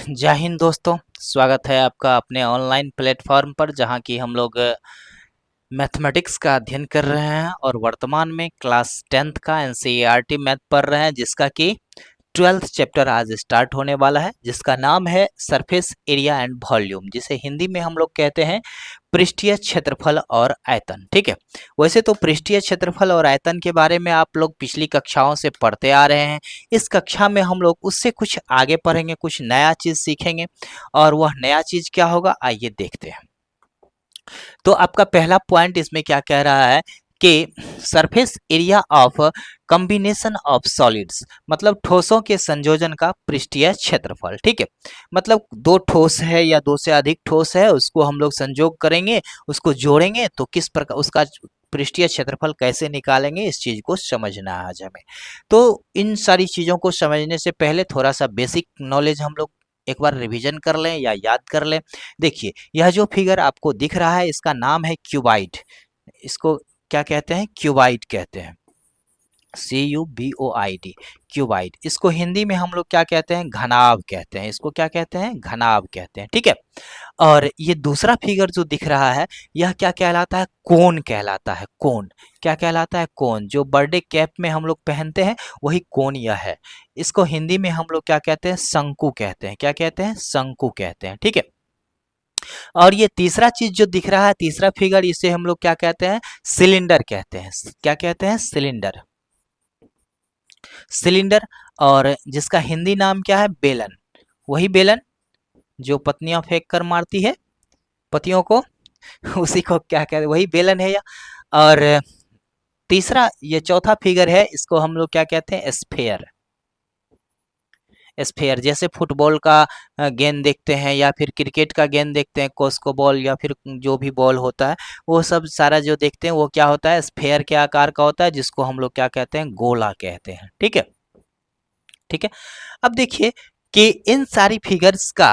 जय हिंद दोस्तों। स्वागत है आपका अपने ऑनलाइन प्लेटफॉर्म पर, जहां की हम लोग मैथमेटिक्स का अध्ययन कर रहे हैं और वर्तमान में क्लास 10th का एनसीईआरटी मैथ पढ़ रहे हैं, जिसका कि 12th चैप्टर आज स्टार्ट होने वाला है, जिसका नाम है सरफेस एरिया एंड वॉल्यूम, जिसे हिंदी में हम लोग कहते हैं पृष्ठीय क्षेत्रफल और आयतन। ठीक है, वैसे तो पृष्ठीय क्षेत्रफल और आयतन के बारे में आप लोग पिछली कक्षाओं से पढ़ते आ रहे हैं। इस कक्षा में हम लोग उससे कुछ आगे पढ़ेंगे, कुछ नया चीज सीखेंगे, और वह नया चीज क्या होगा आइए देखते हैं। तो आपका पहला पॉइंट इसमें क्या कह रहा है कि surface area of combination of solids, मतलब ठोसों के संयोजन का पृष्ठीय क्षेत्रफल। ठीक है, मतलब दो ठोस है या दो से अधिक ठोस है, उसको हम लोग संयोग करेंगे, उसको जोड़ेंगे तो किस प्रकार उसका पृष्ठीय क्षेत्रफल कैसे निकालेंगे, इस चीज को समझना है आज हमें। तो इन सारी चीजों को समझने से पहले थोड़ा सा बेसिक नॉलेज हम लोग एक बार रिवीजन कर लें या याद कर लें। देखिए, यह जो फिगर आपको दिख रहा है इसका नाम है क्यूबाइड। इसको क्या कहते हैं? क्यूबाइड कहते हैं, CUBOID, क्यूबाइड। इसको हिंदी में हम लोग क्या कहते हैं? घनाभ कहते हैं। इसको क्या कहते हैं? घनाभ कहते हैं। ठीक है, और ये दूसरा फिगर जो दिख रहा है यह क्या कहलाता है? कोन कहलाता है। कोन क्या कहलाता है? कोन। जो बर्थडे कैप में हम लोग पहनते हैं वही कोन यह है। इसको हिंदी में हम लोग क्या कहते हैं? शंकु कहते हैं। क्या कहते हैं? शंकु कहते हैं। ठीक है, और ये तीसरा चीज जो दिख रहा है, तीसरा फिगर, इसे हम लोग क्या कहते हैं? सिलेंडर कहते हैं। क्या कहते हैं? सिलेंडर। सिलेंडर, और जिसका हिंदी नाम क्या है? बेलन। वही बेलन जो पत्नियां फेंक कर मारती है पतियों को उसी को क्या कहते हैं? वही बेलन है। या और तीसरा ये चौथा फिगर है, इसको हम लोग क्या कहते हैं? स्फेयर। स्फेयर, जैसे फुटबॉल का गेंद देखते हैं या फिर क्रिकेट का गेंद देखते हैं, कोस्को बॉल या फिर जो भी बॉल होता है, वो सब सारा जो देखते हैं वो क्या होता है? स्फेयर के आकार का होता है, जिसको हम लोग क्या कहते हैं? गोला कहते हैं। ठीक है, ठीक है। अब देखिए कि इन सारी फिगर्स का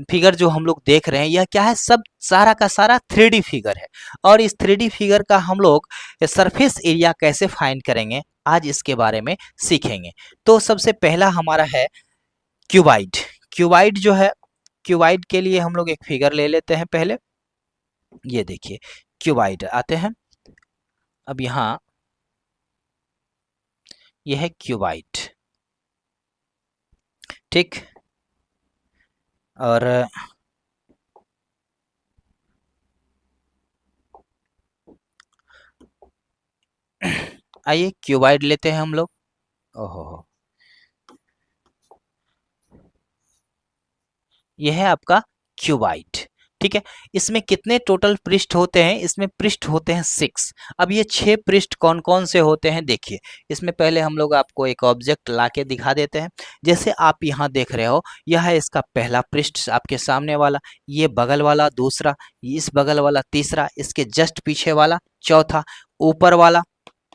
फिगर जो हम लोग देख रहे हैं यह क्या है? सब सारा का सारा 3D फिगर है, और इस 3D फिगर का हम लोग सरफेस एरिया कैसे फाइंड करेंगे आज इसके बारे में सीखेंगे। तो सबसे पहला हमारा है क्यूबाइड। क्यूबाइड जो है, क्यूबाइड के लिए हम लोग एक फिगर ले लेते हैं पहले। ये देखिए, क्यूबाइड आते हैं। अब यहाँ यह है क्यूबाइड। ठीक, और आइए क्यूबाइड लेते हैं हम लोग। ओहो, यह है आपका क्यूबाइड। ठीक है, इसमें कितने टोटल पृष्ठ होते हैं? इसमें पृष्ठ होते हैं 6। अब ये 6 पृष्ठ कौन कौन से होते हैं देखिए। इसमें पहले हम लोग आपको एक ऑब्जेक्ट ला के दिखा देते हैं। जैसे आप यहाँ देख रहे हो, यह है इसका पहला पृष्ठ आपके सामने वाला, ये बगल वाला दूसरा, इस बगल वाला तीसरा, इसके जस्ट पीछे वाला चौथा, ऊपर वाला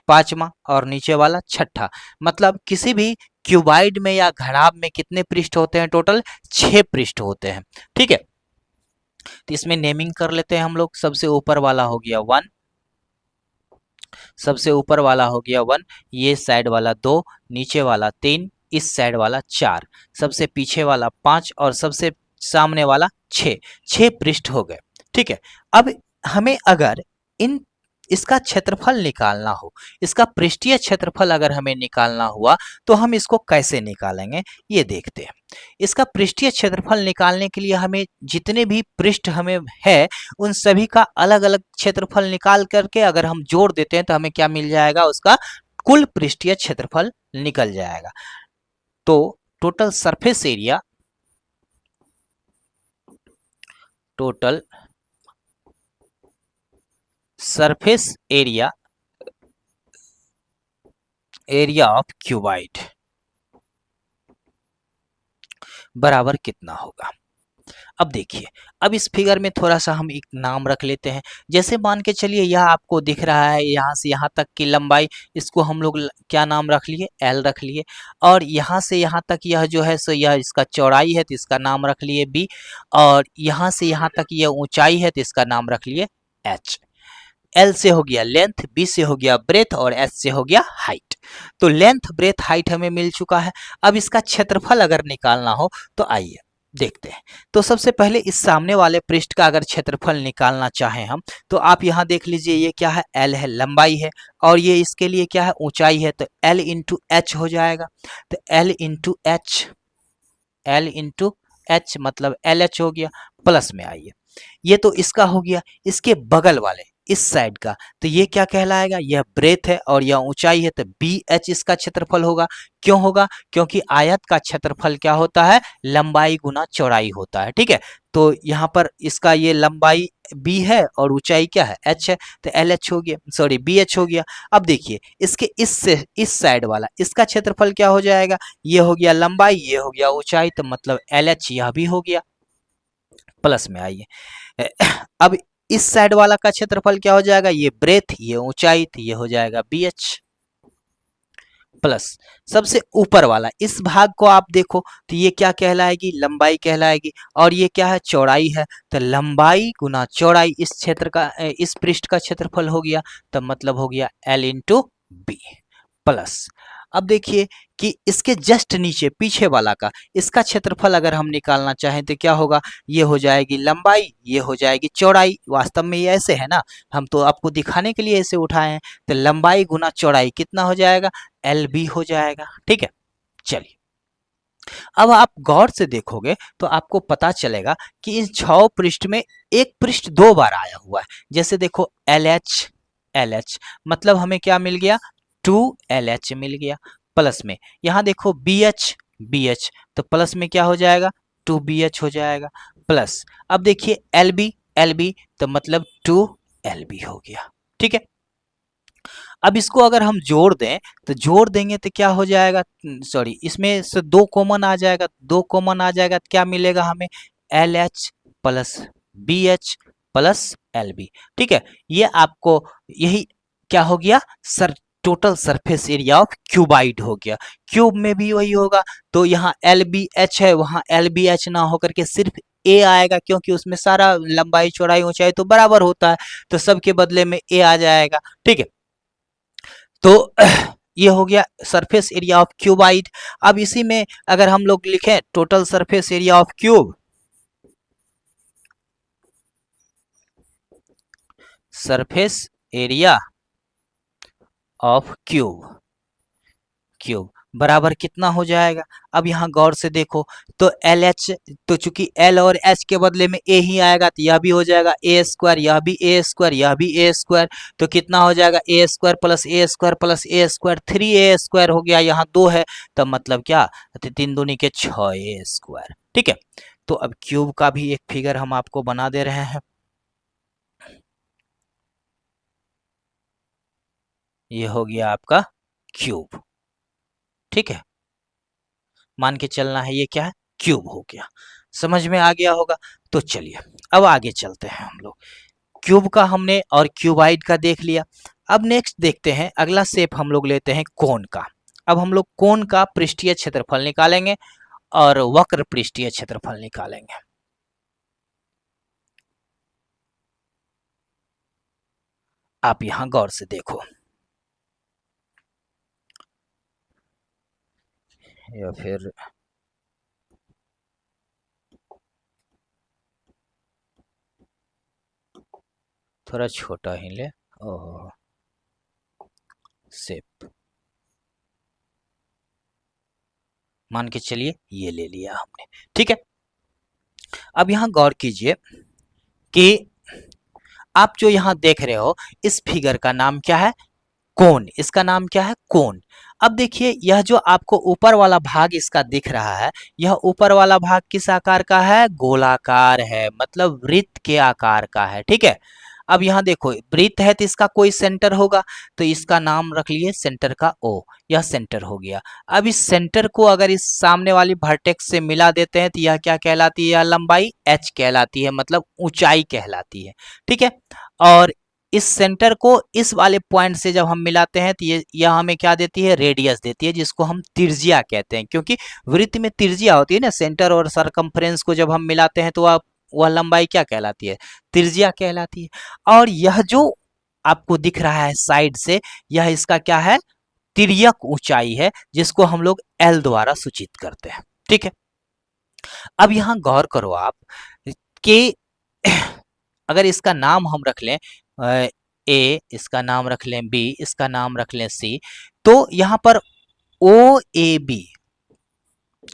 पांचवा और नीचे वाला छठा। मतलब किसी भी क्यूबाइड में या घनाभ में कितने पृष्ठ होते हैं? टोटल 6 पृष्ठ होते हैं। ठीक है, तो इसमें नेमिंग कर लेते हैं हम लोग। सबसे ऊपर वाला हो गया 1, सबसे ऊपर वाला हो गया 1, ये साइड वाला 2, नीचे वाला 3, इस साइड वाला 4, सबसे पीछे वाला 5 और सबसे सामने वाला 6। 6 पृष्ठ हो गए। ठीक है, अब हमें अगर इन इसका क्षेत्रफल निकालना हो, इसका पृष्ठीय क्षेत्रफल अगर हमें निकालना हुआ तो हम इसको कैसे निकालेंगे ये देखते हैं। इसका पृष्ठीय क्षेत्रफल निकालने के लिए हमें जितने भी पृष्ठ हमें है उन सभी का अलग अलग क्षेत्रफल निकाल करके अगर हम जोड़ देते हैं तो हमें क्या मिल जाएगा? उसका कुल पृष्ठीय क्षेत्रफल निकल जाएगा। तो total surface area, total surface area, area of cuboid बराबर कितना होगा? अब देखिए, अब इस फिगर में थोड़ा सा हम एक नाम रख लेते हैं। जैसे मान के चलिए यह आपको दिख रहा है यहाँ से यहाँ तक की लंबाई, इसको हम लोग क्या नाम रख लिए? L रख लिए। और यहाँ से यहाँ तक यह जो है सो यह इसका चौड़ाई है तो इसका नाम रख लिए B। और यहाँ से यहाँ तक यह ऊंचाई है तो इसका नाम रख लिए H। L से हो गया लेंथ, B से हो गया ब्रेथ और H से हो गया हाइट। तो लेंथ ब्रेथ हाइट हमें मिल चुका है। अब इसका क्षेत्रफल अगर निकालना हो तो आइए, देखते हैं। तो सबसे पहले इस सामने वाले पृष्ठ का अगर क्षेत्रफल निकालना चाहें हम, तो आप यहाँ देख लीजिए, ये क्या है, एल है, लंबाई है, और ये इसके लिए क्या है, ऊंचाई है, तो एल इंटू एच हो जाएगा। तो L into H, L into H मतलब एल एच हो गया। प्लस में आइए, ये तो इसका हो गया, इसके बगल वाले इस साइड का, तो ये क्या कहलाएगा, यह ब्रेथ है और यह ऊंचाई है, तो बी एच इसका क्षेत्रफल होगा। क्यों होगा, क्योंकि आयत का क्षेत्रफल क्या होता है, लंबाई गुना चौड़ाई होता है। ठीक है, तो यहाँ पर इसका ये लंबाई बी है और ऊंचाई क्या है, एच है, तो एल एच हो गया, सॉरी बी एच हो गया। अब देखिए इसके इससे इस साइड वाला इसका क्षेत्रफल क्या हो जाएगा, ये हो गया लंबाई, ये हो गया ऊंचाई, तो मतलब एल एच यह भी हो गया। प्लस में आइए, अब इस साइड वाला का क्षेत्रफल क्या हो जाएगा, ये ब्रेथ, ये ऊंचाई, तो ये हो जाएगा बी एच। प्लस सबसे ऊपर वाला इस भाग को आप देखो, तो ये क्या कहलाएगी, लंबाई कहलाएगी, और ये क्या है, चौड़ाई है, तो लंबाई गुना चौड़ाई इस क्षेत्र का इस पृष्ठ का क्षेत्रफल हो गया, तो मतलब हो गया एल इंटू बी। प्लस अब देखिए कि इसके जस्ट नीचे पीछे वाला का इसका क्षेत्रफल अगर हम निकालना चाहें तो क्या होगा, ये हो जाएगी लंबाई, ये हो जाएगी चौड़ाई, वास्तव में ये ऐसे है ना, हम तो आपको दिखाने के लिए ऐसे उठाए हैं, तो लंबाई गुना चौड़ाई कितना हो जाएगा, एल बी हो जाएगा। ठीक है, चलिए अब आप गौर से देखोगे तो आपको पता चलेगा कि इन 6 पृष्ठ में एक पृष्ठ 2 बार आया हुआ है। जैसे देखो एल एच, एल एच मतलब हमें क्या मिल गया, 2LH मिल गया। प्लस में यहाँ देखो BH, BH तो प्लस में क्या हो जाएगा, 2BH हो जाएगा। प्लस अब देखिए LB, LB तो मतलब 2LB हो गया। ठीक है, अब इसको अगर हम जोड़ दें तो जोड़ देंगे तो क्या हो जाएगा, सॉरी इसमें से 2 कॉमन आ जाएगा, 2 कॉमन आ जाएगा तो क्या मिलेगा हमें, LH plus BH plus LB। ठीक है, ये आपको यही क्या हो गया, sir total surface area of cuboid हो गया। क्यूब में भी वही होगा, तो यहाँ LBH है, वहाँ LBH ना होकर के सिर्फ ए आएगा, क्योंकि उसमें सारा लंबाई चौड़ाई ऊंचाई तो बराबर होता है, तो सबके बदले में ए आ जाएगा। ठीक है, तो ये हो गया सरफेस एरिया ऑफ क्यूबाइड। अब इसी में अगर हम लोग लिखें total surface area of cube, surface area of cube, cube बराबर कितना हो जाएगा। अब यहाँ गौर से देखो, तो एल एच, तो चूंकि एल और एच के बदले में ए ही आएगा, तो यह भी हो जाएगा ए स्क्वायर, यह भी ए स्क्वायर, यह भी ए स्क्वायर, तो कितना हो जाएगा, ए स्क्वायर प्लस ए स्क्वायर प्लस ए स्क्वायर, 3a स्क्वायर हो गया, यहाँ 2 है, तो मतलब क्या, तो 3 दूनी के 6a स्क्वायर। ठीक है, तो अब क्यूब का भी एक फिगर हम आपको बना दे रहे हैं। ये हो गया आपका क्यूब। ठीक है, मान के चलना है ये क्या है, क्यूब हो गया, समझ में आ गया होगा। तो चलिए अब आगे चलते हैं हम लोग, क्यूब का हमने और क्यूबाइड का देख लिया। अब नेक्स्ट देखते हैं, अगला शेप हम लोग लेते हैं कोन का। अब हम लोग कोन का पृष्ठीय क्षेत्रफल निकालेंगे और वक्र पृष्ठीय क्षेत्रफल निकालेंगे। आप यहां गौर से देखो, या फिर थोड़ा छोटा ही ले, ओह शेप मान के चलिए ये ले लिया हमने। ठीक है, अब यहां गौर कीजिए कि आप जो यहां देख रहे हो इस फिगर का नाम क्या है, कोन, इसका नाम क्या है, कोन। अब देखिए यह जो आपको ऊपर वाला भाग इसका दिख रहा है, यह ऊपर वाला भाग किस आकार का है, गोलाकार है, मतलब वृत्त के आकार का है। ठीक है, अब यहाँ देखो वृत्त है तो इसका कोई सेंटर होगा, तो इसका नाम रख लिए सेंटर का ओ, यह सेंटर हो गया। अब इस सेंटर को अगर इस सामने वाली वर्टेक्स से मिला देते हैं तो यह क्या कहलाती है, यह लंबाई h कहलाती है, मतलब ऊंचाई कहलाती है। ठीक है, और इस सेंटर को इस वाले पॉइंट से जब हम मिलाते हैं तो ये यह हमें क्या देती है, रेडियस देती है, जिसको हम त्रिज्या कहते हैं, क्योंकि वृत्त में त्रिज्या होती है ना, सेंटर और सरकमफ्रेंस को जब हम मिलाते हैं तो वह लंबाई क्या कहलाती है, त्रिज्या कहलाती है। और यह जो आपको दिख रहा है साइड से, यह इसका क्या है, तिर्यक ऊंचाई है, जिसको हम लोग एल द्वारा सूचित करते हैं। ठीक है, अब यहाँ गौर करो आप कि अगर इसका नाम हम रख लें ए, इसका नाम रख लें बी, इसका नाम रख लें सी, तो यहाँ पर O A B,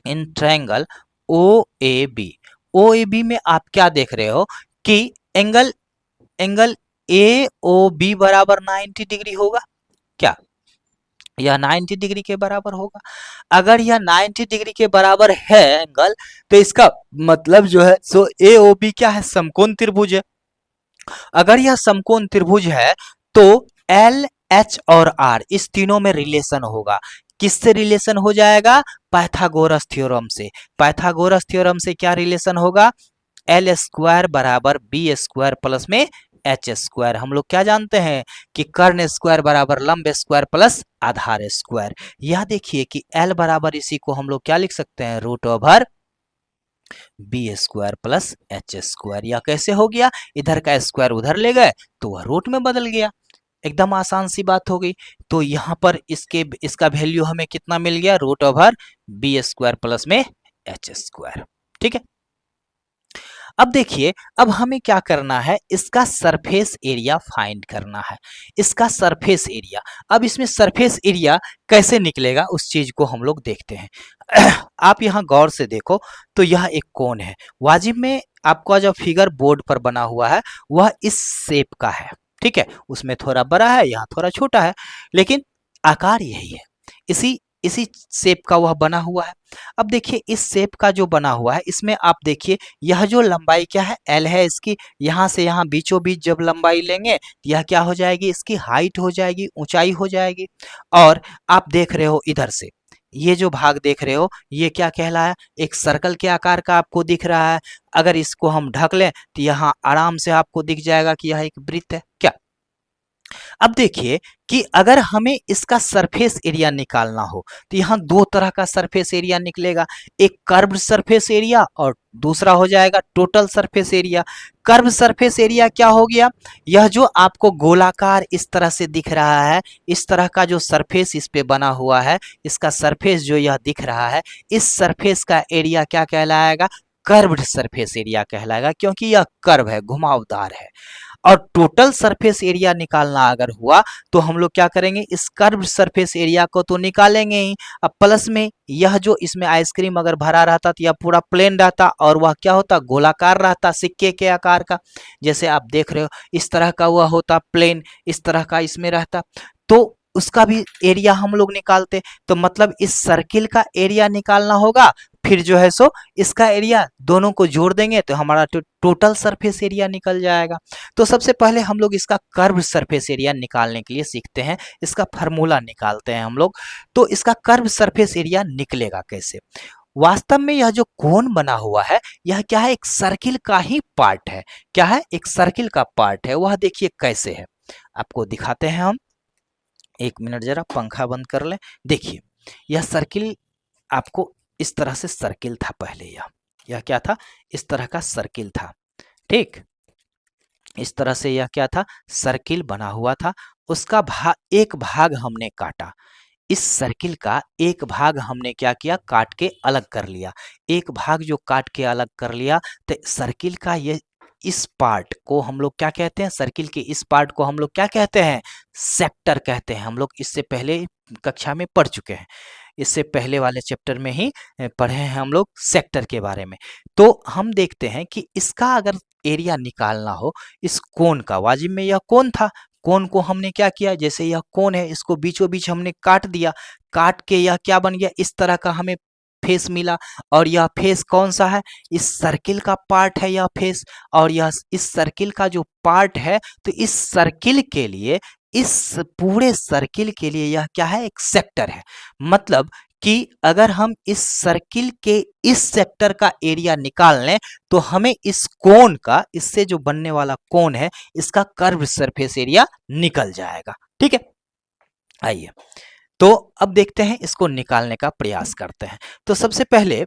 in triangle O A B, O A B में आप क्या देख रहे हो कि angle angle A O B बराबर 90 डिग्री होगा क्या? यह 90 डिग्री के बराबर होगा। अगर यह 90 डिग्री के बराबर है एंगल, तो इसका मतलब जो है सो ए ओ बी क्या है? समकोण त्रिभुज है। अगर यह समकोण त्रिभुज है तो एल एच और आर इस तीनों में रिलेशन होगा। किससे रिलेशन हो जाएगा? पाइथागोरस थ्योरम से। पाइथागोरस थ्योरम से क्या रिलेशन होगा? एल स्क्वायर बराबर बी स्क्वायर प्लस में एच स्क्वायर। हम लोग क्या जानते हैं कि कर्ण स्क्वायर बराबर लंब स्क्वायर प्लस आधार स्क्वायर। यह देखिए कि एल बराबर इसी को हम लोग क्या लिख सकते हैं? Root over B square plus H square. या कैसे हो गया? इधर का स्क्वायर उधर ले गए तो वह रूट में बदल गया। एकदम आसान सी बात हो गई। तो यहाँ पर इसका वैल्यू हमें कितना मिल गया? Root over B square plus में एच स्क्वायर। ठीक है। अब देखिए, अब हमें क्या करना है? इसका सरफेस एरिया फाइंड करना है। इसका सरफेस एरिया, अब इसमें सरफेस एरिया कैसे निकलेगा उस चीज को हम लोग देखते हैं। आप यहाँ गौर से देखो तो यह एक कोण है। वाजिब में आपका जो फिगर बोर्ड पर बना हुआ है वह इस शेप का है। ठीक है, उसमें थोड़ा बड़ा है, यहाँ थोड़ा छोटा है, लेकिन आकार यही है। इसी इसी शेप का वह बना हुआ है। अब देखिए इस शेप का जो बना हुआ है, इसमें आप देखिए यह जो लंबाई क्या है? एल है इसकी। यहाँ से यहाँ बीचों बीच जब लंबाई लेंगे तो यह क्या हो जाएगी? इसकी हाइट हो जाएगी, ऊंचाई हो जाएगी। और आप देख रहे हो इधर से ये जो भाग देख रहे हो ये क्या कहलाया? एक सर्कल के आकार का आपको दिख रहा है। अगर इसको हम ढक लें तो यहाँ आराम से आपको दिख जाएगा कि यह एक वृत्त है क्या। अब देखिए कि अगर हमें इसका सरफेस एरिया निकालना हो तो यहाँ दो तरह का सरफेस एरिया निकलेगा। एक कर्व्ड सरफेस एरिया और दूसरा हो जाएगा total surface area. Curve surface area क्या हो गया? यह जो आपको गोलाकार इस तरह से दिख रहा है, इस तरह का जो सरफेस इस पे बना हुआ है, इसका सरफेस जो यह दिख रहा है, इस सरफेस का एरिया क्या कहलाएगा? कर्व्ड सरफेस एरिया कहलाएगा, क्योंकि यह कर्व है, घुमावदार है। और टोटल सरफेस एरिया निकालना अगर हुआ तो हम लोग क्या करेंगे? इस कर्व सरफेस एरिया को तो निकालेंगे ही, अब प्लस में यह जो इसमें आइसक्रीम अगर भरा रहता तो यह पूरा प्लेन रहता और वह क्या होता? गोलाकार रहता, सिक्के के आकार का। जैसे आप देख रहे हो इस तरह का वह होता प्लेन, इस तरह का इसमें रहता, तो उसका भी एरिया हम लोग निकालते। तो मतलब इस सर्किल का एरिया निकालना होगा, फिर जो है सो इसका एरिया दोनों को जोड़ देंगे तो हमारा टोटल सरफेस एरिया निकल जाएगा। तो सबसे पहले हम लोग इसका कर्व सरफेस एरिया निकालने के लिए सीखते हैं, इसका फार्मूला निकालते हैं हम लोग। तो इसका कर्व सरफेस एरिया निकलेगा कैसे? वास्तव में यह जो कोण बना हुआ है यह क्या है? एक सर्किल का ही पार्ट है। क्या है? एक सर्किल का पार्ट है। वह देखिए कैसे है, आपको दिखाते हैं हम। एक मिनट, जरा पंखा बंद कर लें। देखिए यह सर्किल आपको इस तरह से सर्किल था पहले। यह क्या था? इस तरह का सर्किल था। ठीक, इस तरह से यह क्या था? सर्किल बना हुआ था। उसका एक भाग हमने काटा। इस सर्किल का एक भाग हमने क्या किया? काट के अलग कर लिया। एक भाग जो काट के अलग कर लिया तो सर्किल का ये इस पार्ट को हम लोग क्या कहते हैं? सर्किल के इस पार्ट को हम लोग क्या कहते हैं? सेक्टर कहते हैं। हम लोग इससे पहले कक्षा में पढ़ चुके हैं, इससे पहले वाले चैप्टर में ही पढ़े हैं हम लोग सेक्टर के बारे में। तो हम देखते हैं कि इसका अगर एरिया निकालना हो इस कोण का, वाजिब में यह कोण था, कोण को हमने क्या किया? जैसे यह कोण है इसको बीचों बीच हमने काट दिया। काट के यह क्या बन गया? इस तरह का हमें फेस मिला। और यह फेस कौन सा है? इस सर्किल का पार्ट है यह फेस। और यह इस सर्किल का जो पार्ट है, तो इस सर्किल के लिए, इस पूरे सर्किल के लिए यह क्या है? एक सेक्टर है। मतलब कि अगर हम इस सर्किल के इस सेक्टर का एरिया निकाल लें तो हमें इस कोण का, इससे जो बनने वाला कोण है, इसका कर्व सरफेस एरिया निकल जाएगा। ठीक है, आइए तो अब देखते हैं, इसको निकालने का प्रयास करते हैं। तो सबसे पहले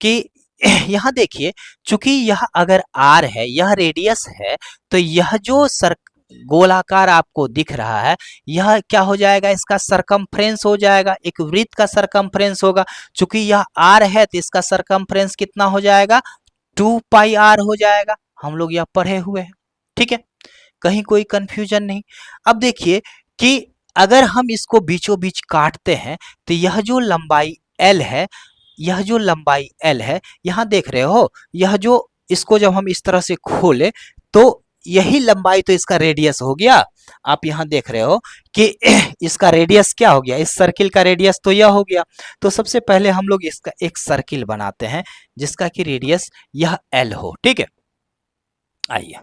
कि यहाँ देखिए, चूंकि यह अगर r है, यह रेडियस है, तो यह जो गोलाकार आपको दिख रहा है, यह क्या हो जाएगा, इसका सरकमफ्रेंस हो जाएगा, एक वृत्त का सरकमफ्रेंस होगा। चूंकि यह आर है तो इसका सरकमफ्रेंस कितना हो जाएगा, 2 पाई आर हो जाएगा। हम लोग यह पढ़े हुए हैं, ठीक है, कहीं कोई कंफ्यूजन नहीं। अब देखिए कि अगर हम इसको बीचों बीच काटते हैं तो यह जो लंबाई एल है, यह जो लंबाई एल है, यहाँ देख रहे हो, यह जो, इसको जब हम इस तरह से खोले तो यही लंबाई तो इसका रेडियस हो गया। आप यहाँ देख रहे हो कि इसका रेडियस क्या हो गया, इस सर्किल का रेडियस तो यह हो गया। तो सबसे पहले हम लोग इसका एक सर्किल बनाते हैं जिसका कि रेडियस यह एल हो, ठीक है। आइए,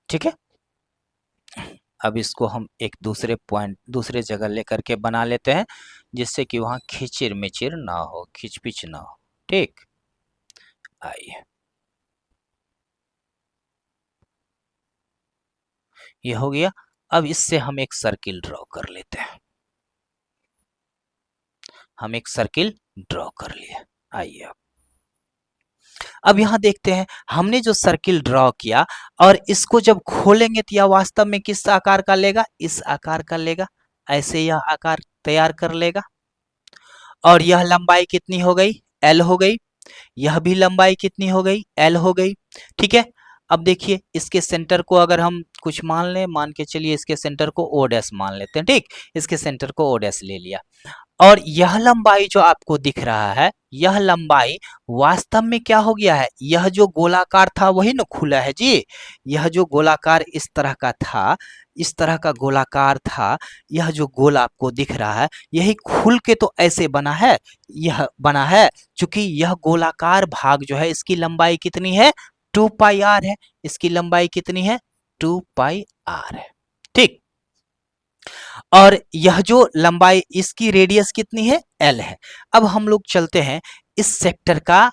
ठीक है। अब इसको हम एक दूसरे पॉइंट, दूसरे जगह लेकर के बना लेते हैं जिससे कि वहां खिचिर मिचिर ना हो, खिचपिच ना हो, ठीक। आइए, ये हो गया। अब इससे हम एक सर्किल ड्रॉ कर लेते हैं। हम एक सर्किल ड्रॉ कर लिए। आइए, अब यहाँ देखते हैं हमने जो सर्किल ड्रॉ किया और इसको जब खोलेंगे तो यह वास्तव में किस आकार का लेगा, इस आकार का लेगा। ऐसे यह आकार तैयार कर लेगा। और यह लंबाई कितनी हो गई, एल हो गई। यह भी लंबाई कितनी हो गई, एल हो गई, ठीक है। अब देखिए इसके सेंटर को अगर हम कुछ मान लें, मान के चलिए इसके सेंटर को ओ डैश मान लेते हैं, ठीक। इसके सेंटर को ओ डैश ले लिया। और यह लंबाई जो आपको दिख रहा है, यह लंबाई वास्तव में क्या हो गया है, यह जो गोलाकार था वही ना खुला है जी। यह जो गोलाकार इस तरह का था, इस तरह का गोलाकार था, यह जो गोल आपको दिख रहा है यही खुल के तो ऐसे बना है, यह बना है। चूंकि यह गोलाकार भाग जो है इसकी लंबाई कितनी है, 2 पाई आर है। इसकी लंबाई कितनी है, 2 पाई आर है, ठीक। और यह जो लंबाई, इसकी रेडियस कितनी है, एल है। अब हम लोग चलते हैं इस सेक्टर का,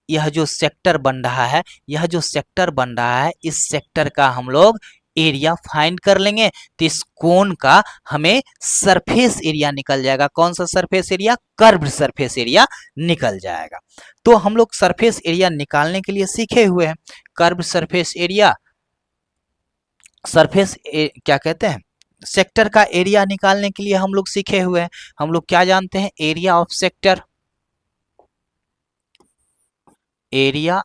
यह जो सेक्टर बन रहा है, यह जो सेक्टर बन रहा है, इस सेक्टर का हम लोग एरिया फाइंड कर लेंगे। तो इस कोन का हमें सरफेस एरिया निकल जाएगा। कौन सा surface area, curved surface area निकल जाएगा। तो हम लोग सरफेस एरिया निकालने के लिए सीखे हुए हैं। कर्व्ड सरफेस एरिया, क्या कहते हैं, सेक्टर का एरिया निकालने के लिए हम लोग सीखे हुए हैं। हम लोग क्या जानते हैं, area of sector, area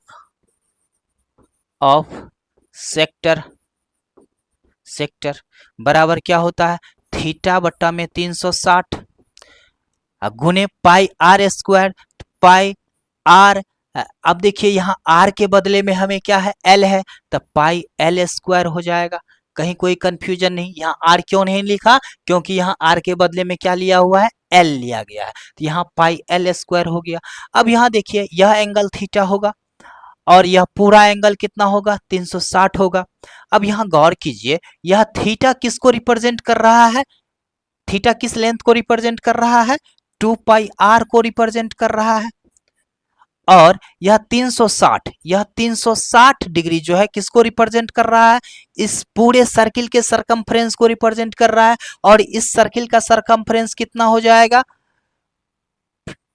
of sector, sector बराबर क्या होता है, थीटा बट्टा में 360 गुने पाई आर स्क्वायर, पाई आर। अब देखिए यहाँ आर के बदले में हमें क्या है, एल है, तो पाई एल स्क्वायर हो जाएगा। कहीं कोई कंफ्यूजन नहीं, यहाँ आर क्यों नहीं लिखा, क्योंकि यहाँ आर के बदले में क्या लिया हुआ है, एल लिया गया है। तो यहाँ पाई एल स्क्वायर हो गया। अब यहाँ देखिए यह एंगल थीटा होगा और यह पूरा एंगल कितना होगा, 360 होगा। अब यहाँ गौर कीजिए, यह थीटा किसको रिप्रेजेंट कर रहा है, थीटा किस लेंथ को रिप्रेजेंट कर रहा है, 2 पाई आर को रिप्रेजेंट कर रहा है। और यह 360, यह 360 डिग्री जो है किसको रिप्रेजेंट कर रहा है, इस पूरे सर्किल के सरकमफ्रेंस को रिप्रेजेंट कर रहा है। और इस सर्किल का सरकमफ्रेंस कितना हो जाएगा,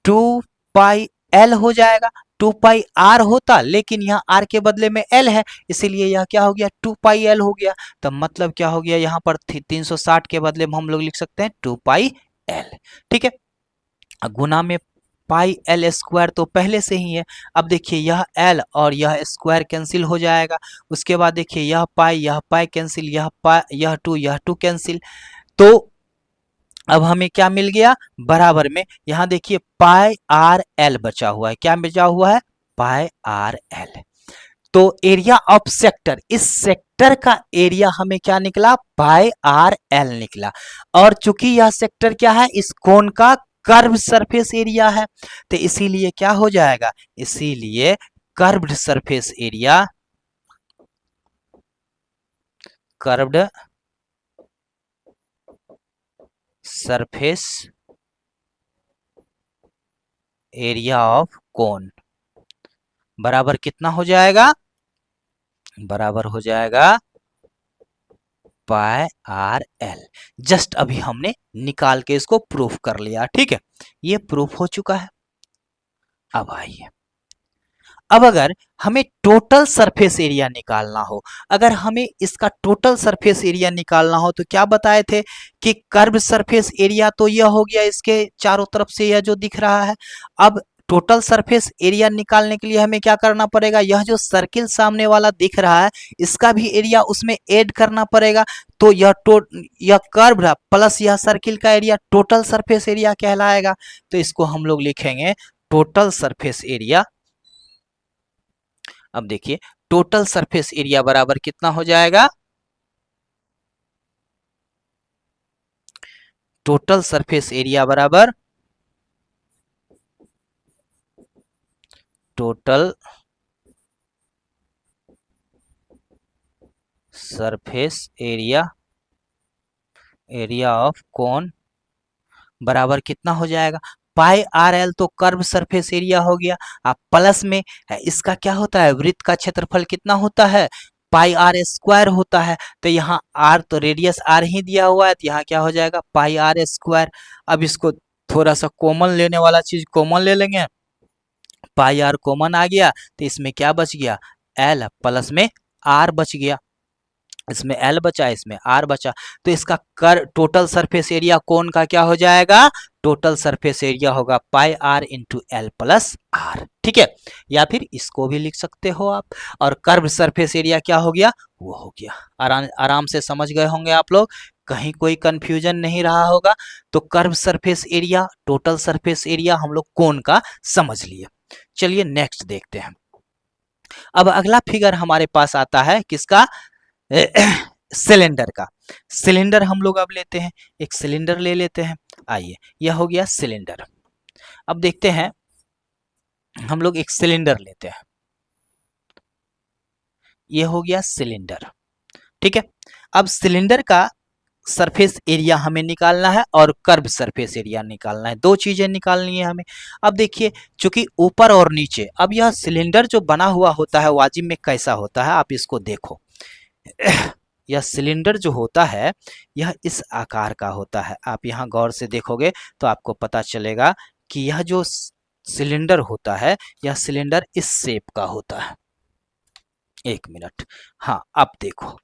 2 पाई एल हो जाएगा। 2 पाई आर होता, लेकिन यहाँ आर के बदले में एल है, इसीलिए यह क्या हो गया, 2 पाई एल हो गया। तो मतलब क्या हो गया, यहाँ पर 360 के बदले में हम लोग लिख सकते हैं 2 पाई एल, ठीक है। गुना में पाई एल स्क्वायर तो पहले से ही है। अब देखिए यह एल और यह स्क्वायर कैंसिल हो जाएगा। उसके बाद देखिए यह पाई कैंसिल, यह टू, यह टू कैंसिल। तो अब हमें क्या मिल गया, बराबर में यहाँ देखिए पाई आर एल बचा हुआ है। क्या बचा हुआ है, पाई आर एल। तो एरिया ऑफ सेक्टर, इस सेक्टर का एरिया हमें क्या निकला, पाई आर एल निकला। और चूंकि यह सेक्टर क्या है, इस कोन का कर्व सरफेस एरिया है, तो इसीलिए क्या हो जाएगा, इसीलिए curved surface area, curved surface area of cone, बराबर कितना हो जाएगा, बराबर हो जाएगा पाई आर एल। जस्ट अभी हमने निकाल के इसको प्रूफ कर लिया, ठीक है, ये प्रूफ हो चुका है। अब आइए, अब अगर हमें टोटल सरफेस एरिया निकालना हो, अगर हमें इसका टोटल सरफेस एरिया निकालना हो तो क्या बताए थे कि कर्व सरफेस एरिया तो यह हो गया इसके चारों तरफ से यह जो दिख रहा है। अब टोटल सरफेस एरिया निकालने के लिए हमें क्या करना पड़ेगा, यह जो सर्किल सामने वाला दिख रहा है इसका भी एरिया उसमें ऐड करना पड़ेगा। तो यह कर्व प्लस यह सर्किल का एरिया टोटल सरफेस एरिया कहलाएगा। तो इसको हम लोग लिखेंगे टोटल सरफेस एरिया। अब देखिए टोटल सरफेस एरिया बराबर कितना हो जाएगा, टोटल सरफेस एरिया बराबर total surface area, area of cone बराबर कितना हो जाएगा, पाई आर एल तो कर्व सरफेस एरिया हो गया। अब प्लस में इसका क्या होता है, वृत्त का क्षेत्रफल कितना होता है, पाई आर स्क्वायर होता है। तो यहाँ आर तो रेडियस आर ही दिया हुआ है, तो यहाँ क्या हो जाएगा पाई आर स्क्वायर। अब इसको थोड़ा सा कॉमन लेने वाला चीज कॉमन ले लेंगे, पाई आर कॉमन आ गया तो इसमें क्या बच गया, एल प्लस में आर बच गया, इसमें एल बचा इसमें आर बचा। तो इसका कर टोटल सरफेस एरिया कोन का क्या हो जाएगा, टोटल सरफेस एरिया होगा pi r into l plus r, ठीक है। या फिर इसको भी लिख सकते हो आप। और कर्व सरफेस एरिया क्या हो गया, वो हो गया। आराम से समझ गए होंगे आप लोग, कहीं कोई कंफ्यूजन नहीं रहा होगा। तो curve surface area, total surface area हम लोग कोन का समझ लिए। चलिए नेक्स्ट देखते हैं। अब अगला फिगर हमारे पास आता है किसका, सिलेंडर का। सिलेंडर हम लोग अब लेते हैं, एक सिलेंडर ले लेते हैं। आइए, यह हो गया सिलेंडर। अब देखते हैं, हम लोग एक सिलेंडर लेते हैं, यह हो गया सिलेंडर, ठीक है। अब सिलेंडर का सरफेस एरिया हमें निकालना है और कर्व सरफेस एरिया निकालना है, दो चीजें निकालनी है हमें। अब देखिए, चूंकि ऊपर और नीचे, अब यह सिलेंडर जो बना हुआ होता है वाजिब में कैसा होता है, आप इसको देखो। यह सिलेंडर जो होता है यह इस आकार का होता है। आप यहाँ गौर से देखोगे तो आपको पता चलेगा कि यह जो सिलेंडर होता है, यह सिलेंडर इस शेप का होता है। एक मिनट, हाँ अब देखो,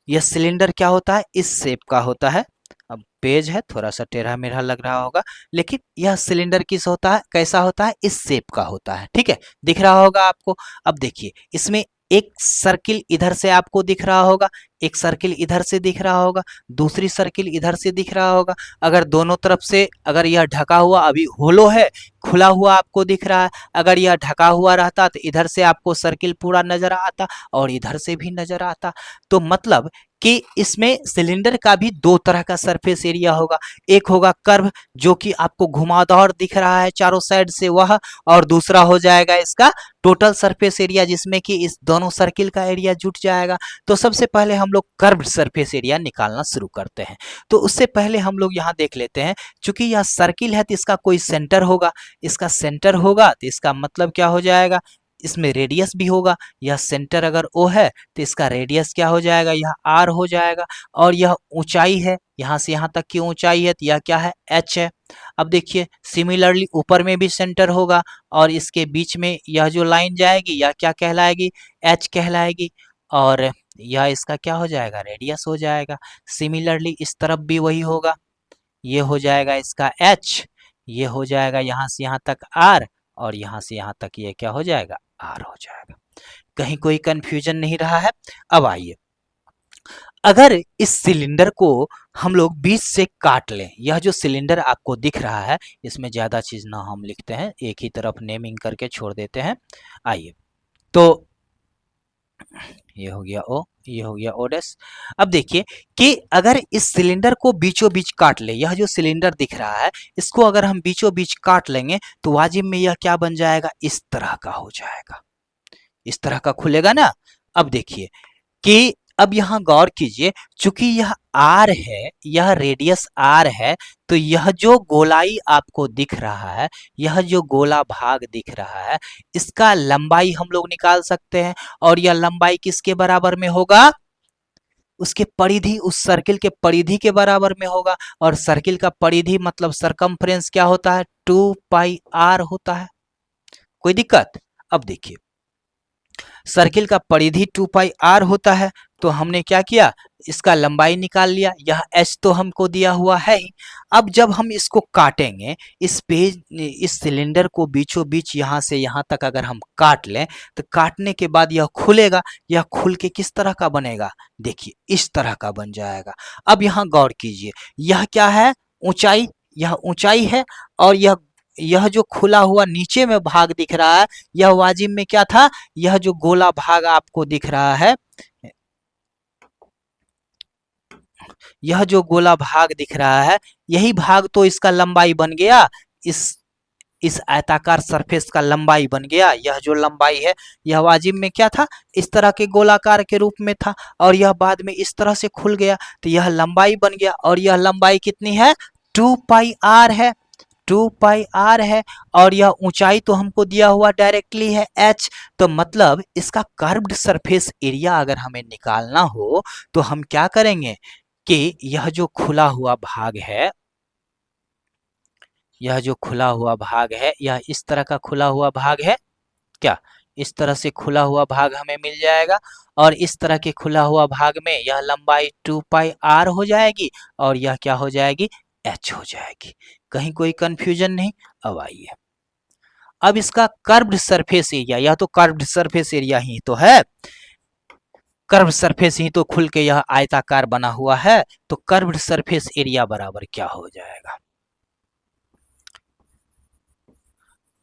यह सिलेंडर क्या होता है, इस शेप का होता है। अब पेज है थोड़ा सा टेढ़ा मेढ़ा लग रहा होगा, लेकिन यह सिलेंडर किस होता है, कैसा होता है, इस शेप का होता है, ठीक है, दिख रहा होगा आपको। अब देखिए, इसमें एक सर्किल इधर से आपको दिख रहा होगा, एक सर्किल इधर से दिख रहा होगा, दूसरी सर्किल इधर से दिख रहा होगा। अगर दोनों तरफ से, अगर यह ढका हुआ अभी होलो है, खुला हुआ आपको दिख रहा है, अगर यह ढका हुआ रहता तो इधर से आपको सर्किल पूरा नजर आता और इधर से भी नजर आता। तो मतलब कि इसमें सिलेंडर का भी दो तरह का सरफेस एरिया होगा, एक होगा कर्व जो कि आपको घुमावदार दिख रहा है चारों साइड से वह, और दूसरा हो जाएगा इसका टोटल सरफेस एरिया जिसमें कि इस दोनों सर्किल का एरिया जुट जाएगा। तो सबसे पहले हम लोग कर्व सरफेस एरिया निकालना शुरू करते हैं। तो उससे पहले हम लोग यहाँ देख लेते हैं, चूंकि यह सर्किल है तो इसका कोई सेंटर होगा, इसका सेंटर होगा तो इसका मतलब क्या हो जाएगा, इसमें रेडियस भी होगा। यह सेंटर अगर ओ है तो इसका रेडियस क्या हो जाएगा, यह आर हो जाएगा। और यह ऊंचाई है, यहाँ से यहाँ तक की ऊंचाई है तो यह क्या है, एच है। अब देखिए, सिमिलरली ऊपर में भी सेंटर होगा और इसके बीच में यह जो लाइन जाएगी यह क्या कहलाएगी, एच कहलाएगी। और यह इसका क्या हो जाएगा, रेडियस हो जाएगा। सिमिलरली इस तरफ भी वही होगा, ये हो जाएगा इसका एच, ये हो जाएगा यहाँ से यहाँ तक आर, और यहाँ से यहाँ तक ये क्या हो जाएगा, आर हो जाएगा। कहीं कोई कंफ्यूजन नहीं रहा है। अब आइए, अगर इस सिलेंडर को हम लोग बीच से काट लें, यह जो सिलेंडर आपको दिख रहा है इसमें ज्यादा चीज ना हम लिखते हैं, एक ही तरफ नेमिंग करके छोड़ देते हैं। आइए, तो ये हो गया ओ, ये हो गया ओडेस। अब देखिए कि अगर इस सिलेंडर को बीचों बीच काट ले, यह जो सिलेंडर दिख रहा है इसको अगर हम बीचों बीच काट लेंगे तो वाजिब में यह क्या बन जाएगा, इस तरह का हो जाएगा, इस तरह का खुलेगा ना। अब देखिए कि अब यहाँ गौर कीजिए, चूंकि यह आर है, यह रेडियस आर है, तो यह जो गोलाई आपको दिख रहा है, यह जो गोला भाग दिख रहा है, इसका लंबाई हम लोग निकाल सकते हैं। और यह लंबाई किसके बराबर में होगा? उसके परिधि, उस सर्किल के परिधि के बराबर में होगा। और सर्किल का परिधि मतलब सरकमफ्रेंस क्या होता है? 2πr होता है। कोई दिक्कत? अब देखिए, सर्किल का परिधि 2πr होता है, तो हमने क्या किया, इसका लंबाई निकाल लिया। यह h तो हमको दिया हुआ है ही। अब जब हम इसको काटेंगे, इस पेज, इस सिलेंडर को बीचों बीच यहाँ से यहाँ तक अगर हम काट लें, तो काटने के बाद यह खुलेगा। यह खुल के किस तरह का बनेगा? देखिए, इस तरह का बन जाएगा। अब यहाँ गौर कीजिए, यह क्या है? ऊंचाई, यह ऊंचाई है। और यह जो खुला हुआ नीचे में भाग दिख रहा है, यह वाजिब में क्या था? यह जो गोला भाग आपको दिख रहा है, यह जो गोला भाग दिख रहा है, यही भाग तो इसका लंबाई बन गया। इस आयताकार सरफेस का लंबाई बन गया। यह जो लंबाई है, यह वाजिब में क्या था? इस तरह के गोलाकार के रूप में था, और यह बाद में इस तरह से खुल गया, तो यह लंबाई बन गया। और यह लंबाई कितनी है? 2πr है, 2πr है। और यह ऊंचाई तो हमको दिया हुआ डायरेक्टली है h। तो मतलब इसका कर्व्ड सरफेस एरिया अगर हमें निकालना हो, तो हम क्या करेंगे कि यह जो खुला हुआ भाग है, यह जो खुला हुआ भाग है, यह इस तरह का खुला हुआ भाग है क्या? इस तरह से खुला हुआ भाग हमें मिल जाएगा। और इस तरह के खुला हुआ भाग में यह लंबाई 2πr हो जाएगी, और यह क्या हो जाएगी? h हो जाएगी। कहीं कोई कंफ्यूजन नहीं? अब आइए, अब इसका कर्व्ड सरफेस एरिया, यह तो कर्व्ड सरफेस एरिया ही तो है, कर्व सरफेस ही तो खुल के यह आयताकार बना हुआ है। तो कर्व्ड सरफेस एरिया बराबर क्या हो जाएगा?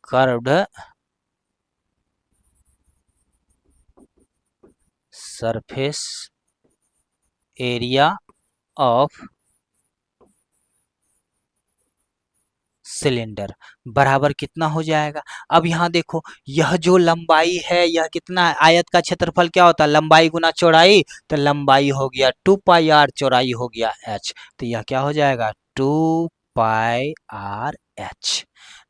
Curved surface area of cylinder बराबर कितना हो जाएगा? अब यहाँ देखो, यह जो लंबाई है, यह कितना है? आयत का क्षेत्रफल क्या होता है? लंबाई गुना चौड़ाई। तो लंबाई हो गया 2πr, चौड़ाई हो गया h। तो यह क्या हो जाएगा? 2πrh।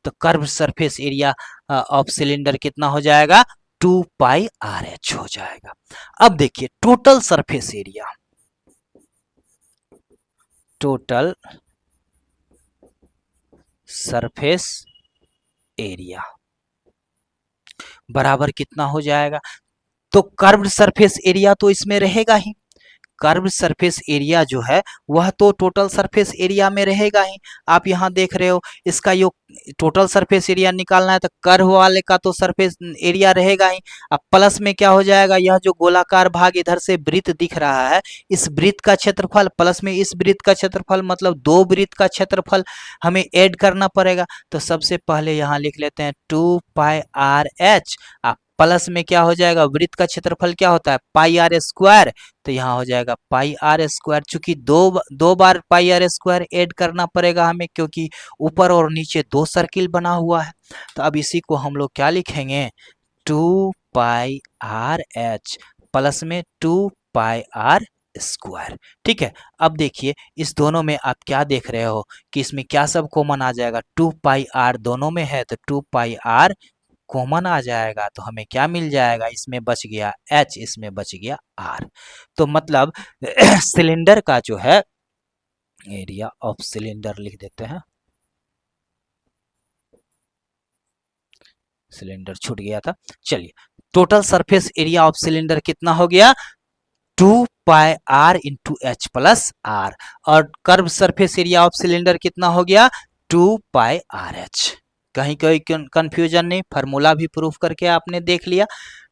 तो curve surface area of cylinder कितना हो जाएगा? 2πrh हो जाएगा। अब देखिए, total surface area, total surface area बराबर कितना हो जाएगा? तो कर्व्ड सरफेस एरिया तो इसमें रहेगा ही। कर्व्ड सरफेस एरिया जो है, वह तो टोटल सरफेस एरिया में रहेगा ही। आप यहाँ देख रहे हो, इसका यो टोटल सरफेस एरिया निकालना है, तो कर्व वाले का तो सरफेस एरिया रहेगा ही। अब प्लस में क्या हो जाएगा? यह जो गोलाकार भाग इधर से वृत्त दिख रहा है, इस वृत्त का क्षेत्रफल प्लस में इस वृत्त का क्षेत्रफल, मतलब दो वृत्त का क्षेत्रफल हमें ऐड करना पड़ेगा। तो सबसे पहले यहाँ लिख लेते हैं 2πrh। प्लस में क्या हो जाएगा? वृत्त का क्षेत्रफल क्या होता है? πr²। तो यहाँ हो जाएगा πr²। चूंकि दो बार πr² ऐड करना पड़ेगा हमें, क्योंकि ऊपर और नीचे दो सर्किल बना हुआ है। तो अब इसी को हम लोग क्या लिखेंगे? 2πrh प्लस में 2πr²। ठीक है। अब देखिए, इस दोनों में आप क्या देख रहे हो कि इसमें क्या सब कॉमन आ जाएगा? 2πr दोनों में है, तो 2πr कॉमन आ जाएगा। तो हमें क्या मिल जाएगा? इसमें बच गया h, इसमें बच गया r। तो मतलब सिलेंडर का जो है एरिया ऑफ सिलेंडर लिख देते हैं, सिलेंडर छूट गया था। चलिए, total surface area of cylinder कितना हो गया? 2πr into h plus r. और curve surface area of cylinder कितना हो गया? 2πrh। कहीं कोई कंफ्यूजन नहीं? फार्मूला भी प्रूफ करके आपने देख लिया,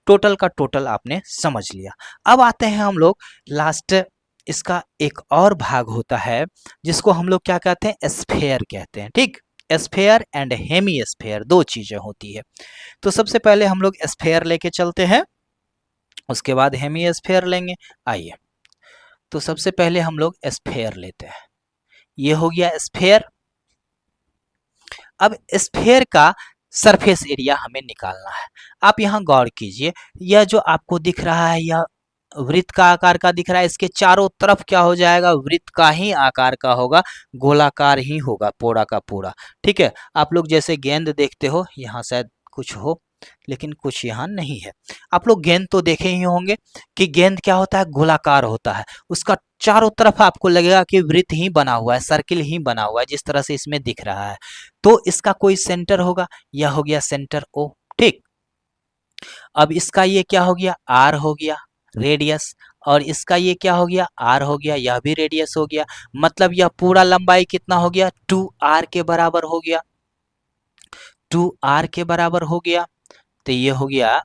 टोटल का टोटल आपने समझ लिया। अब आते हैं हम लोग लास्ट, इसका एक और भाग होता है जिसको हम लोग क्या कहते हैं? स्फेयर कहते हैं। ठीक, स्फेयर एंड हेमी स्फेयर दो चीजें होती है। तो सबसे पहले हम लोग स्फेयर लेके चलते हैं, उसके बाद हेमी स्फेयर लेंगे। आइए, तो सबसे पहले हम लोग स्फेयर लेते हैं। ये हो गया स्फेयर। अब स्फेयर का सरफेस एरिया हमें निकालना है। आप यहाँ गौर कीजिए, यह जो आपको दिख रहा है, यह वृत्त का आकार का दिख रहा है, इसके चारों तरफ क्या हो जाएगा, वृत्त का ही आकार का होगा, गोलाकार ही होगा पूरा का पूरा। ठीक है, आप लोग जैसे गेंद देखते हो, यहाँ शायद कुछ हो लेकिन कुछ यहाँ नहीं है। आप लोग गेंद तो देखे ही होंगे कि गेंद क्या होता है, गोलाकार होता है, उसका चारों तरफ आपको लगेगा कि वृत्त ही बना हुआ है, सर्किल ही बना हुआ है, जिस तरह से इसमें दिख रहा है। तो इसका कोई सेंटर होगा, यह हो गया सेंटर ओ। ठीक, अब इसका ये क्या हो गया, आर हो गया रेडियस, और इसका ये क्या हो गया, आर हो गया, यह भी रेडियस हो गया। मतलब यह पूरा लंबाई कितना हो गया, 2r के बराबर हो गया, 2r के बराबर हो गया। तो ये हो गया,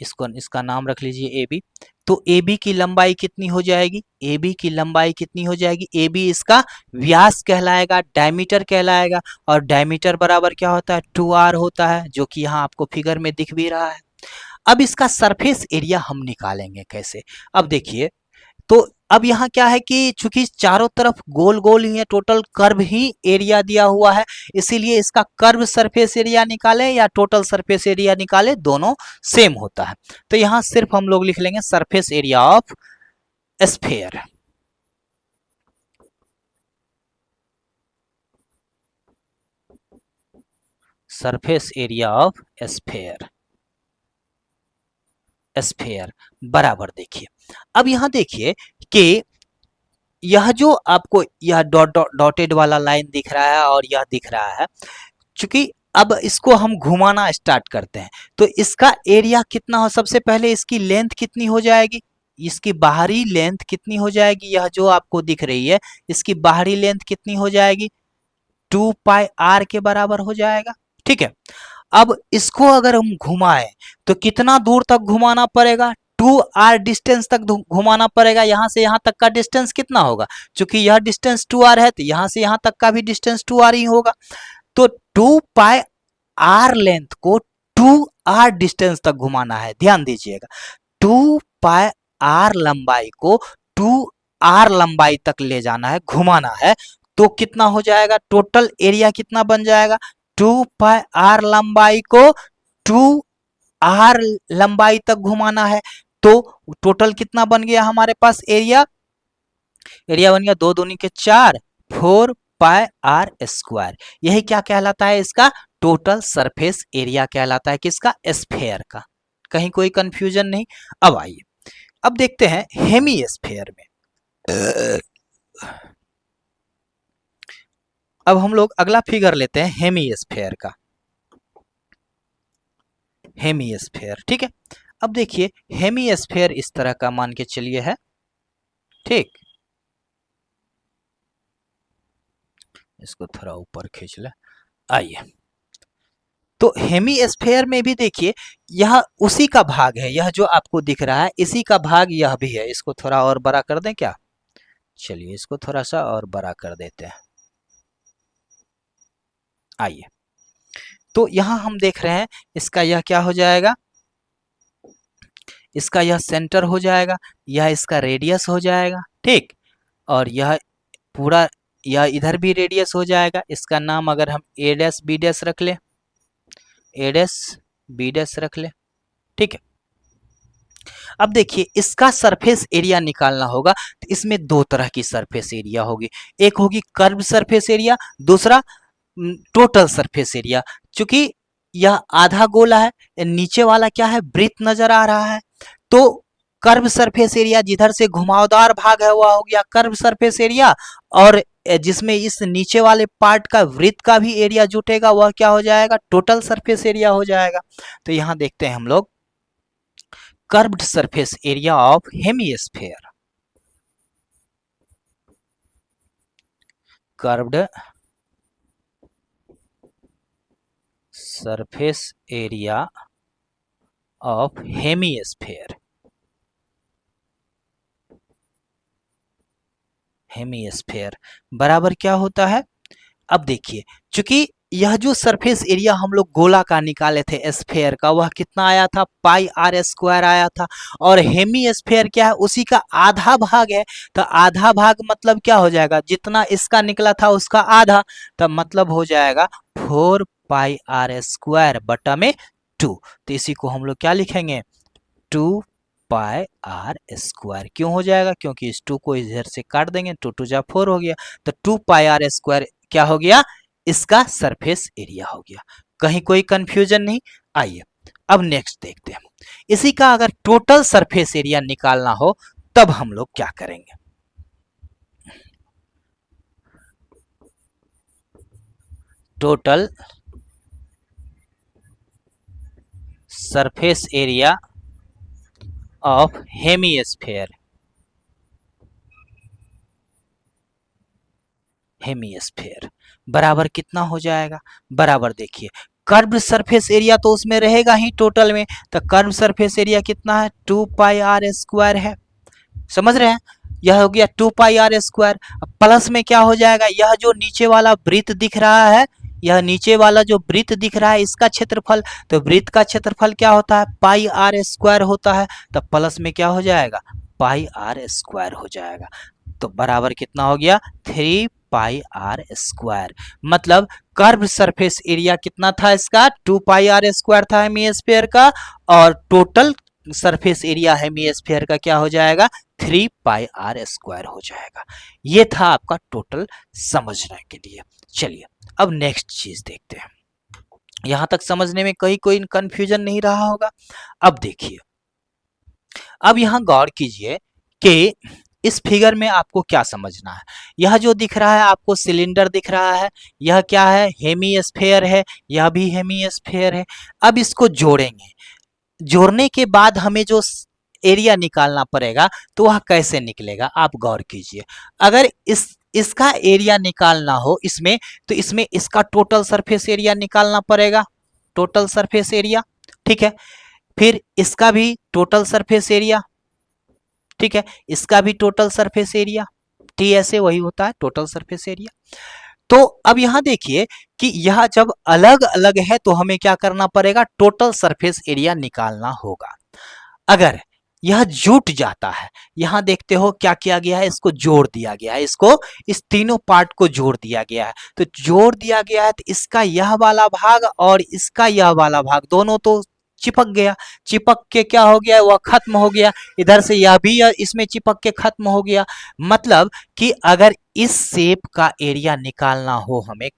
इसको इसका नाम रख लीजिए ए बी। तो ए बी की लंबाई कितनी हो जाएगी, ए बी की लंबाई कितनी हो जाएगी, ए बी इसका व्यास कहलाएगा, डायमीटर कहलाएगा, और डायमीटर बराबर क्या होता है, 2r होता है, जो कि यहाँ आपको फिगर में दिख भी रहा है। अब इसका सरफेस एरिया हम निकालेंगे कैसे, अब देखिए। तो अब यहाँ क्या है कि चूंकि चारों तरफ गोल गोल ही है, टोटल कर्व ही एरिया दिया हुआ है, इसीलिए इसका कर्व सरफेस एरिया निकालें या टोटल सरफेस एरिया निकालें, दोनों सेम होता है। तो यहाँ सिर्फ हम लोग लिख लेंगे surface area of sphere. Surface area of sphere, sphere बराबर, देखिए अब यहाँ देखिए कि यह जो आपको यह डॉटेड वाला लाइन दिख रहा है और यह दिख रहा है, चूंकि अब इसको हम घुमाना स्टार्ट करते हैं, तो इसका एरिया कितना हो, सबसे पहले इसकी लेंथ कितनी हो जाएगी, इसकी बाहरी लेंथ कितनी हो जाएगी, यह जो आपको दिख रही है इसकी बाहरी लेंथ कितनी हो जाएगी, 2πr के बराबर हो जाएगा। ठीक है, अब इसको अगर हम घुमाएं तो कितना दूर तक घुमाना पड़ेगा, 2r डिस्टेंस तक घुमाना पड़ेगा। यहाँ से यहाँ तक का डिस्टेंस कितना होगा, क्योंकि यह डिस्टेंस 2r है, तो यहाँ से यहाँ तक का भी डिस्टेंस 2r ही होगा। तो 2πr लेंथ को 2r डिस्टेंस तक घुमाना है, ध्यान दीजिएगा, 2πr लंबाई को 2r लंबाई तक ले जाना है, घुमाना है। तो कितना हो जाएगा, टोटल एरिया कितना बन जाएगा, 2πr लंबाई को 2r लंबाई तक घुमाना है, तो टोटल कितना बन गया हमारे पास एरिया, एरिया बन गया 2 दूनी के 4, 4πr स्क्वायर। यही क्या कहलाता है, इसका टोटल सरफेस एरिया कहलाता है, किसका, स्फीयर का। कहीं कोई कंफ्यूजन नहीं। अब आइए, अब देखते हैं हेमी स्फीयर में। अब हम लोग अगला फिगर लेते हैं हेमी स्फीयर का, हेमी स्फीयर। ठीक है, अब देखिए हेमी स्फीयर इस तरह का मान के चलिए है। ठीक, इसको थोड़ा ऊपर खींच ले, आइए। तो हेमी स्फीयर में भी देखिए यह उसी का भाग है, यह जो आपको दिख रहा है इसी का भाग यह भी है। इसको थोड़ा और बड़ा कर दें क्या, चलिए इसको थोड़ा सा और बड़ा कर देते हैं, आइए। तो यहां हम देख रहे हैं इसका यह क्या हो जाएगा, इसका यह सेंटर हो जाएगा, यह इसका रेडियस हो जाएगा। ठीक, और यह पूरा यह इधर भी रेडियस हो जाएगा। इसका नाम अगर हम ए डैश बी डैश रख ले, ए डैश बी डैश रख ले। ठीक है, अब देखिए इसका सरफेस एरिया निकालना होगा, तो इसमें दो तरह की सरफेस एरिया होगी, एक होगी कर्व सरफेस एरिया, दूसरा टोटल सरफेस एरिया। चूंकि यह आधा गोला है, नीचे वाला क्या है, वृत्त नजर आ रहा है, तो कर्व सरफेस एरिया जिधर से घुमावदार भाग है वह हो गया कर्व सरफेस एरिया, और जिसमें इस नीचे वाले पार्ट का वृत्त का भी एरिया जुटेगा वह क्या हो जाएगा, टोटल सरफेस एरिया हो जाएगा। तो यहां देखते हैं हम लोग curved surface area of hemisphere, curved surface area of hemisphere, hemisphere बराबर क्या होता है। अब देखिए चूंकि यह जो सरफेस एरिया हम लोग गोला का निकाले थे स्फीयर का, वह कितना आया था, पाई आर स्क्वायर आया था, और हेमी स्फीयर क्या है, उसी का आधा भाग है। तो आधा भाग मतलब क्या हो जाएगा, जितना इसका निकला था उसका आधा, तब मतलब हो जाएगा 4πr स्क्वायर बटा में 2। तो इसी को हम लोग क्या लिखेंगे, 2 पाई आर स्क्वायर। क्यों हो जाएगा? क्योंकि इस 2 को इधर से काट देंगे, 2 2 जा 4 हो गया, तो 2 पाई आर स्क्वायर क्या हो गया? इसका सरफेस एरिया हो गया। कहीं कोई कंफ्यूजन नहीं? आइए अब नेक्स्ट देखते हैं। इसी का अगर टोटल सरफेस एरिया निकालना हो तब हम लोग क्या करेंगे? Total surface area of hemisphere, hemisphere बराबर कितना हो जाएगा? बराबर देखिए, कर्व सरफेस एरिया तो उसमें रहेगा ही टोटल में, तो कर्व सरफेस एरिया कितना है? 2 पाई आर स्क्वायर है। समझ रहे हैं? यह हो गया 2 पाई आर स्क्वायर। प्लस में क्या हो जाएगा? यह जो नीचे वाला वृत्त दिख रहा है, यह नीचे वाला जो वृत्त दिख रहा है इसका क्षेत्रफल, तो वृत्त का क्षेत्रफल क्या होता है? पाई आर स्क्वायर होता है। तो प्लस में क्या हो जाएगा? पाई आर स्क्वायर हो जाएगा। तो बराबर कितना हो गया? 3 पाई आर स्क्वायर। मतलब कर्व सरफेस एरिया कितना था इसका? 2 पाई आर स्क्वायर था हेमीस्फीयर का, और टोटल सरफेस एरिया हेमीस्फीयर का क्या हो जाएगा? 3 पाई आर स्क्वायर हो जाएगा। ये था आपका टोटल समझने के लिए। चलिए अब नेक्स्ट चीज देखते हैं। यहां तक समझने में कहीं कोई कंफ्यूजन नहीं रहा होगा? अब देखिए, अब यहां गौर कीजिए कि इस फिगर में आपको क्या समझना है। यह जो दिख रहा है आपको सिलेंडर दिख रहा है, यह क्या है? हेमीस्फेयर है, यह भी हेमीस्फेयर है। अब इसको जोड़ेंगे, जोड़ने के बाद हमें जो एरिया निकालना पड़ेगा तो वह कैसे निकलेगा? आप गौर कीजिए। अगर इसका एरिया निकालना हो इसमें, तो इसमें इसका टोटल सरफेस एरिया निकालना पड़ेगा, टोटल सरफेस एरिया। ठीक है, फिर इसका भी टोटल सरफेस एरिया, ठीक है, इसका भी टोटल सरफेस एरिया, टी ऐसे वही होता है टोटल सरफेस एरिया। तो अब यहां देखिए कि यह जब अलग अलग है तो हमें क्या करना पड़ेगा? टोटल सरफेस एरिया निकालना होगा। अगर यह जुट जाता है, यहां देखते हो क्या किया गया है? इसको जोड़ दिया गया है, इसको इस तीनों पार्ट को जोड़ दिया गया है। तो जोड़ दिया गया है तो इसका यह वाला भाग और इसका यह वाला भाग दोनों तो चिपक गया, चिपक के क्या हो गया? वह खत्म हो गया। इधर से यह भी इसमें चिपक के खत्म हो गया। मतलब कि अगर इस शेप का एरिया निकालना हो हमें,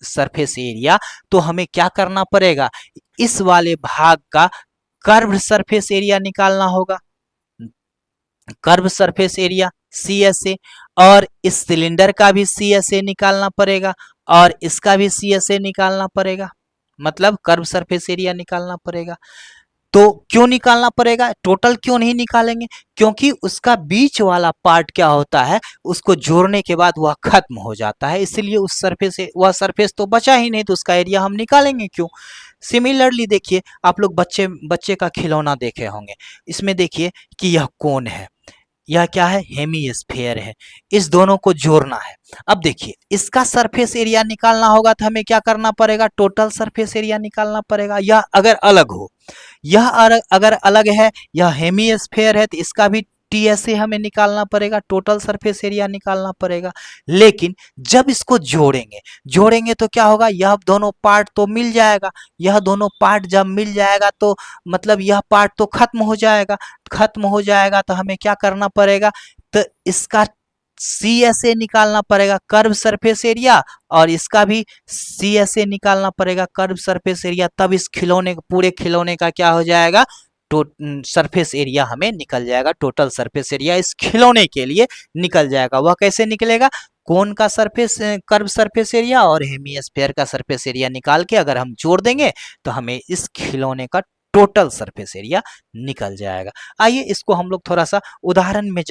सरफेस एरिया, तो हमें क्या करना पड़ेगा? इस वाले भाग का कर्व सरफेस एरिया निकालना होगा, curve surface area C S A, और इस सिलेंडर का भी सी एस ए निकालना पड़ेगा, और इसका भी सी एस ए निकालना पड़ेगा, मतलब कर्व सरफेस एरिया निकालना पड़ेगा। तो क्यों निकालना पड़ेगा? टोटल क्यों नहीं निकालेंगे? क्योंकि उसका बीच वाला पार्ट क्या होता है, उसको जोड़ने के बाद वह खत्म हो जाता है, इसलिए उस सरफेस से वह सरफेस तो बचा ही नहीं, तो उसका एरिया हम निकालेंगे क्यों? सिमिलरली देखिए, आप लोग बच्चे बच्चे का खिलौना देखे होंगे, इसमें देखिए कि यह कोन है, यह क्या है? हेमीस्फेयर है। इस दोनों को जोड़ना है। अब देखिए, इसका सरफेस एरिया निकालना होगा तो हमें क्या करना पड़ेगा? टोटल सरफेस एरिया निकालना पड़ेगा। यह अगर अलग हो, यह अगर अलग है, यह हेमीस्फेयर है, तो इसका भी टीएसए हमें निकालना पड़ेगा, टोटल सरफेस एरिया निकालना पड़ेगा। लेकिन जब इसको जोड़ेंगे, जोड़ेंगे तो क्या होगा? यह दोनों पार्ट तो मिल जाएगा, यह दोनों पार्ट जब मिल जाएगा तो मतलब यह पार्ट तो खत्म हो जाएगा, खत्म हो जाएगा तो हमें क्या करना पड़ेगा? तो इसका सी एस ए निकालना पड़ेगा, कर्व सरफेस एरिया, और इसका भी सी एस ए निकालना पड़ेगा, कर्व सरफेस एरिया। तब इस खिलौने, पूरे खिलौने का क्या हो जाएगा? तो सरफेस एरिया हमें निकल जाएगा, टोटल सरफेस एरिया इस खिलौने के लिए निकल जाएगा। वह कैसे निकलेगा? कोन का सरफेस, कर्व सरफेस एरिया और हेमीस्फीयर का सरफेस एरिया निकाल के अगर हम जोड़ देंगे तो हमें इस खिलौने का टोटल सरफेस एरिया निकल जाएगा। आइए इसको हम लोग थोड़ा सा उदाहरण में